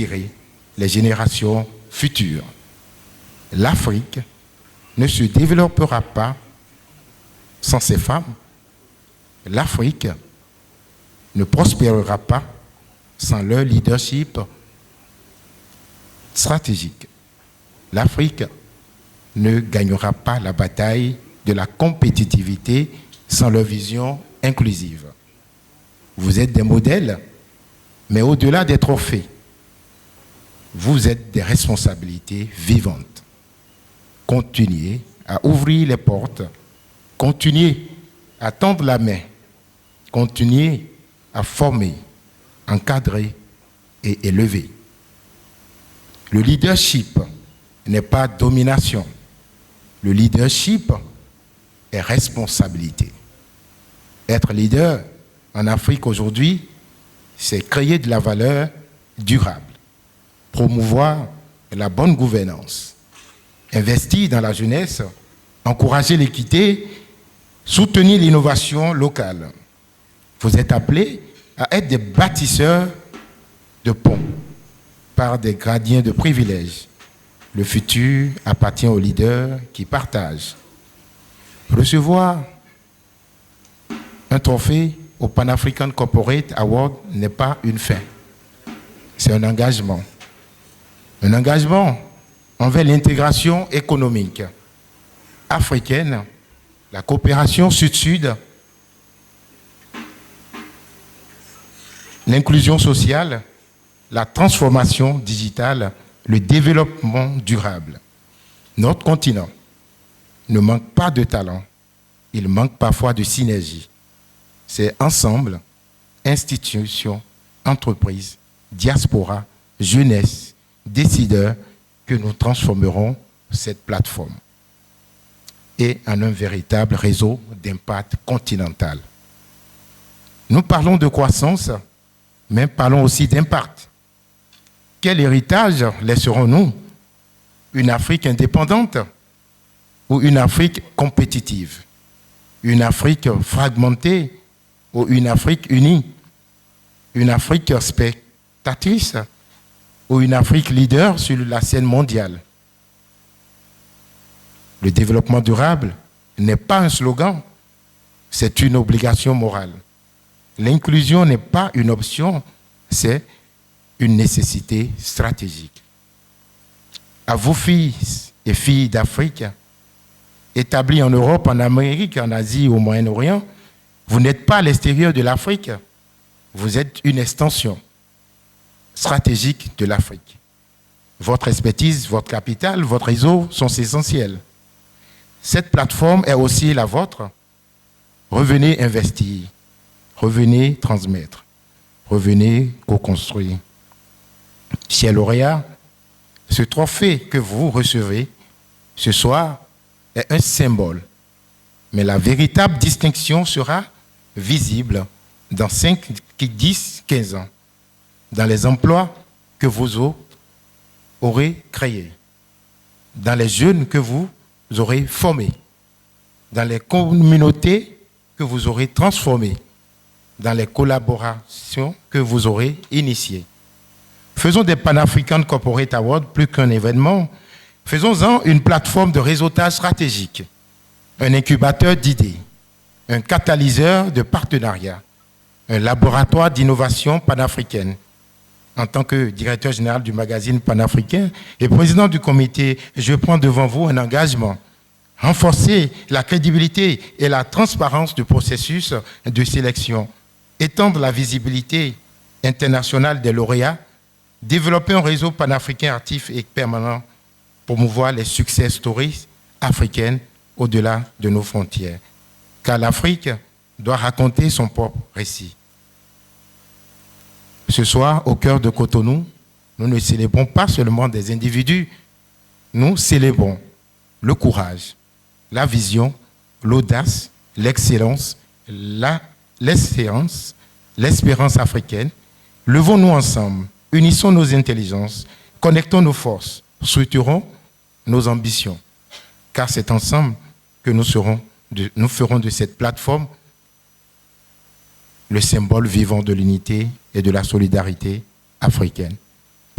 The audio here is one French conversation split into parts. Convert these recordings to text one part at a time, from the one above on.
inspirer les générations futures. L'Afrique ne se développera pas sans ces femmes. L'Afrique ne prospérera pas sans leur leadership stratégique. L'Afrique ne gagnera pas la bataille de la compétitivité sans leur vision inclusive. Vous êtes des modèles, mais au-delà des trophées, vous êtes des responsabilités vivantes. Continuez à ouvrir les portes, continuez à tendre la main, continuez à former, encadrer et élever. Le leadership n'est pas domination. Le leadership est responsabilité. Être leader en Afrique aujourd'hui, c'est créer de la valeur durable, promouvoir la bonne gouvernance, investir dans la jeunesse, encourager l'équité, soutenir l'innovation locale. Vous êtes appelés à être des bâtisseurs de ponts par des gardiens de privilèges. Le futur appartient aux leaders qui partagent. Recevoir un trophée au Pan African Corporate Award n'est pas une fin. C'est un engagement. Un engagement envers l'intégration économique africaine, la coopération sud-sud, l'inclusion sociale, la transformation digitale, le développement durable. Notre continent ne manque pas de talent, il manque parfois de synergie. C'est ensemble, institutions, entreprises, diaspora, jeunesse, décideurs, que nous transformerons cette plateforme et en un véritable réseau d'impact continental. Nous parlons de croissance, mais parlons aussi d'impact. Quel héritage laisserons-nous? Une Afrique indépendante ou une Afrique compétitive? Une Afrique fragmentée ou une Afrique unie? Une Afrique spectatrice ou une Afrique leader sur la scène mondiale? Le développement durable n'est pas un slogan, c'est une obligation morale. L'inclusion n'est pas une option, c'est une nécessité stratégique. À vous, fils et filles d'Afrique, établis en Europe, en Amérique, en Asie, au Moyen-Orient, vous n'êtes pas à l'extérieur de l'Afrique, vous êtes une extension stratégique de l'Afrique. Votre expertise, votre capital, votre réseau sont essentiels. Cette plateforme est aussi la vôtre. Revenez investir, revenez transmettre, revenez co-construire. Chers lauréats, ce trophée que vous recevez ce soir est un symbole, mais la véritable distinction sera visible dans 5, 10, 15 ans, dans les emplois que vous aurez créés, dans les jeunes que vous aurez formés, dans les communautés que vous aurez transformées, dans les collaborations que vous aurez initiées. Faisons des Pan African Corporate Awards plus qu'un événement, faisons-en une plateforme de réseautage stratégique, un incubateur d'idées, un catalyseur de partenariats, un laboratoire d'innovation panafricaine. En tant que directeur général du magazine panafricain et président du comité, je prends devant vous un engagement. Renforcer la crédibilité et la transparence du processus de sélection, étendre la visibilité internationale des lauréats, développer un réseau panafricain actif et permanent, promouvoir les success stories africaines au-delà de nos frontières. Car l'Afrique doit raconter son propre récit. Ce soir, au cœur de Cotonou, nous ne célébrons pas seulement des individus, nous célébrons le courage, la vision, l'audace, l'excellence, l'espérance africaine. Levons-nous ensemble, unissons nos intelligences, connectons nos forces, structurons nos ambitions, car c'est ensemble que nous ferons de cette plateforme le symbole vivant de l'unité et de la solidarité africaine.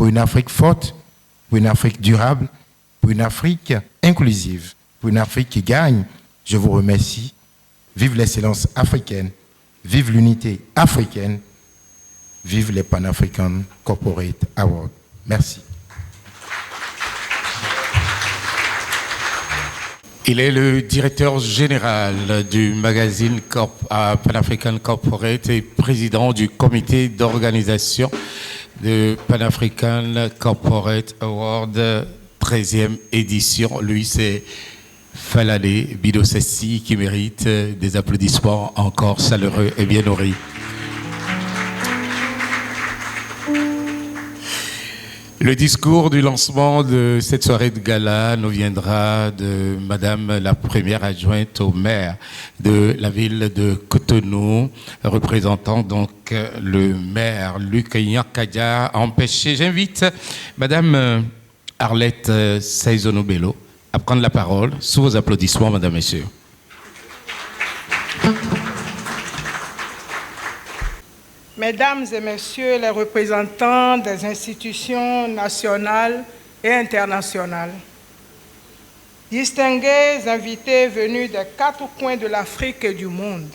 pour une Afrique forte, pour une Afrique durable, pour une Afrique inclusive, pour une Afrique qui gagne. Je vous remercie. Vive l'excellence africaine, vive l'unité africaine, vive les Pan-African Corporate Awards. Merci. Il est le directeur général du magazine Pan-African Corporate et président du comité d'organisation de Pan-African Corporate Award 13e édition. Lui, c'est Falalé Bidosessi qui mérite des applaudissements encore chaleureux et bien nourris. Le discours du lancement de cette soirée de gala nous viendra de Madame la première adjointe au maire de la ville de Cotonou, représentant donc le maire Luc Nyankadja empêché. J'invite Madame Arlette Saizono-Bello à prendre la parole sous vos applaudissements, Madame, Messieurs. Mesdames et Messieurs les représentants des institutions nationales et internationales, distingués invités venus des 4 coins de l'Afrique et du monde,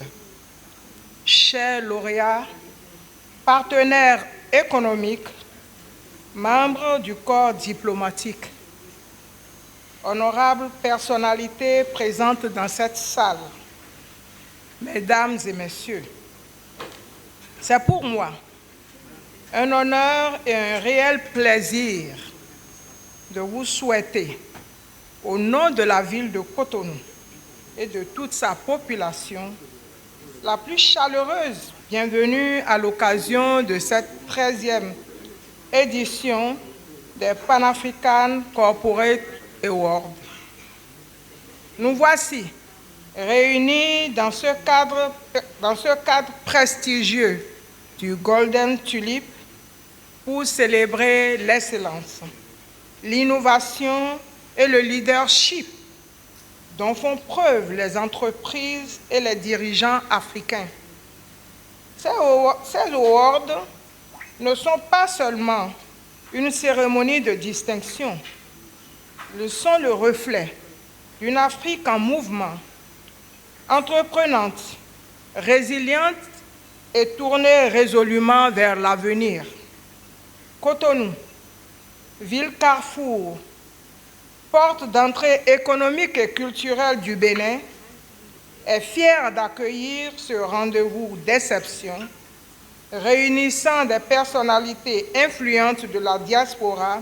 chers lauréats, partenaires économiques, membres du corps diplomatique, honorables personnalités présentes dans cette salle, Mesdames et Messieurs, c'est pour moi un honneur et un réel plaisir de vous souhaiter, au nom de la ville de Cotonou et de toute sa population, la plus chaleureuse bienvenue à l'occasion de cette 13e édition des Pan-African Corporate Awards. Nous voici réunis dans ce cadre prestigieux du Golden Tulip pour célébrer l'excellence, l'innovation et le leadership dont font preuve les entreprises et les dirigeants africains. Ces awards ne sont pas seulement une cérémonie de distinction, ils sont le reflet d'une Afrique en mouvement, entreprenante, résiliente et tournée résolument vers l'avenir. Cotonou, ville carrefour, porte d'entrée économique et culturelle du Bénin, est fière d'accueillir ce rendez-vous d'exception, réunissant des personnalités influentes de la diaspora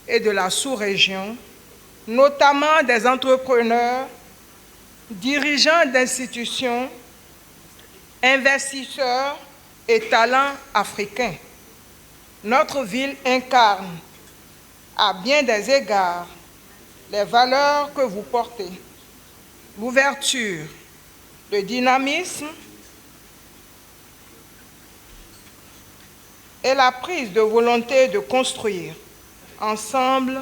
et de la sous-région, notamment des entrepreneurs, dirigeants d'institutions, investisseurs et talents africains. Notre ville incarne, à bien des égards, les valeurs que vous portez, l'ouverture, le dynamisme et la prise de volonté de construire ensemble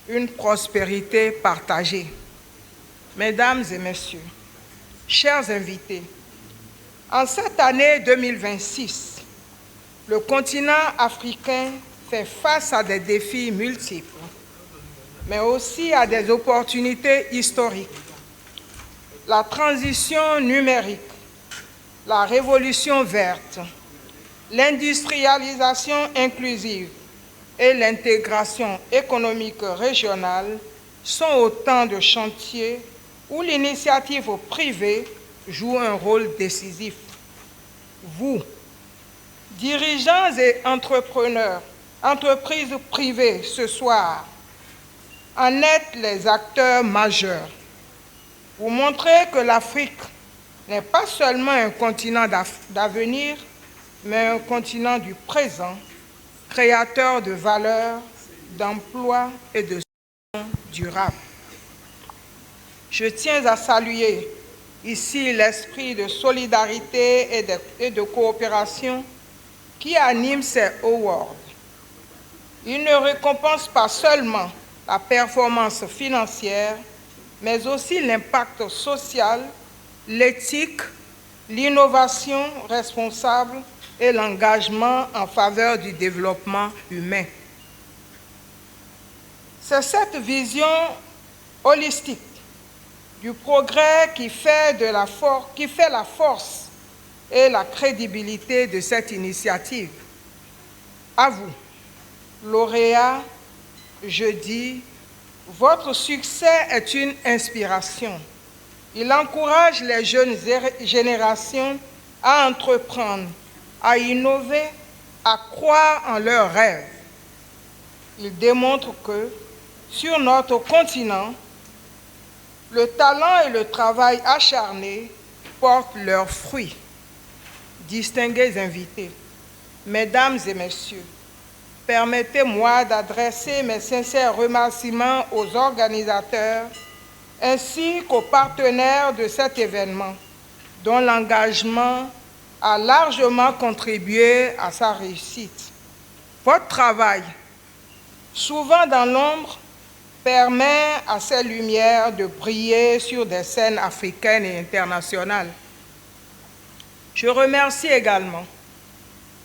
une prospérité partagée. Mesdames et Messieurs, chers invités, en cette année 2026, le continent africain fait face à des défis multiples, mais aussi à des opportunités historiques. La transition numérique, la révolution verte, l'industrialisation inclusive et l'intégration économique régionale sont autant de chantiers où l'initiative privée joue un rôle décisif. Vous, dirigeants et entrepreneurs, entreprises privées ce soir, en êtes les acteurs majeurs. Vous montrez que l'Afrique n'est pas seulement un continent d'avenir, mais un continent du présent, créateur de valeurs, d'emplois et de solutions durables. Je tiens à saluer ici l'esprit de solidarité et de coopération qui anime ces awards. Il ne récompense pas seulement la performance financière, mais aussi l'impact social, l'éthique, l'innovation responsable et l'engagement en faveur du développement humain. C'est cette vision holistique du progrès qui fait la force et la crédibilité de cette initiative. À vous, lauréats, je dis, votre succès est une inspiration. Il encourage les jeunes générations à entreprendre, à innover, à croire en leurs rêves. Il démontre que, sur notre continent, le talent et le travail acharné portent leurs fruits. Distingués invités, mesdames et messieurs, permettez-moi d'adresser mes sincères remerciements aux organisateurs ainsi qu'aux partenaires de cet événement, dont l'engagement a largement contribué à sa réussite. Votre travail, souvent dans l'ombre, permet à ces lumières de briller sur des scènes africaines et internationales. Je remercie également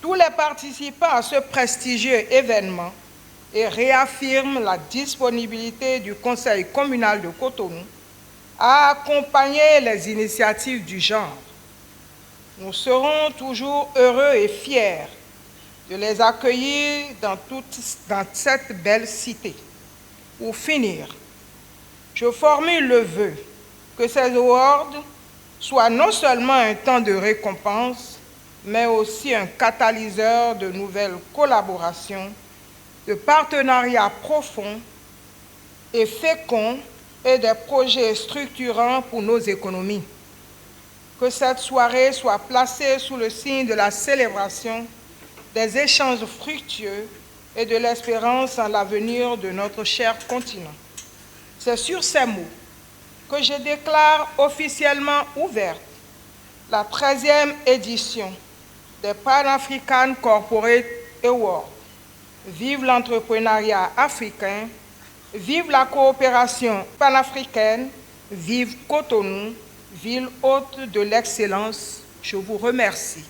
tous les participants à ce prestigieux événement et réaffirme la disponibilité du Conseil communal de Cotonou à accompagner les initiatives du genre. Nous serons toujours heureux et fiers de les accueillir dans cette belle cité. Pour finir, je formule le vœu que ces awards soient non seulement un temps de récompense, mais aussi un catalyseur de nouvelles collaborations, de partenariats profonds et féconds et des projets structurants pour nos économies. Que cette soirée soit placée sous le signe de la célébration, des échanges fructueux et de l'espérance en l'avenir de notre cher continent. C'est sur ces mots que je déclare officiellement ouverte la 13e édition des Pan-African Corporate Awards. Vive l'entrepreneuriat africain, vive la coopération panafricaine, vive Cotonou, ville hôte de l'excellence. Je vous remercie.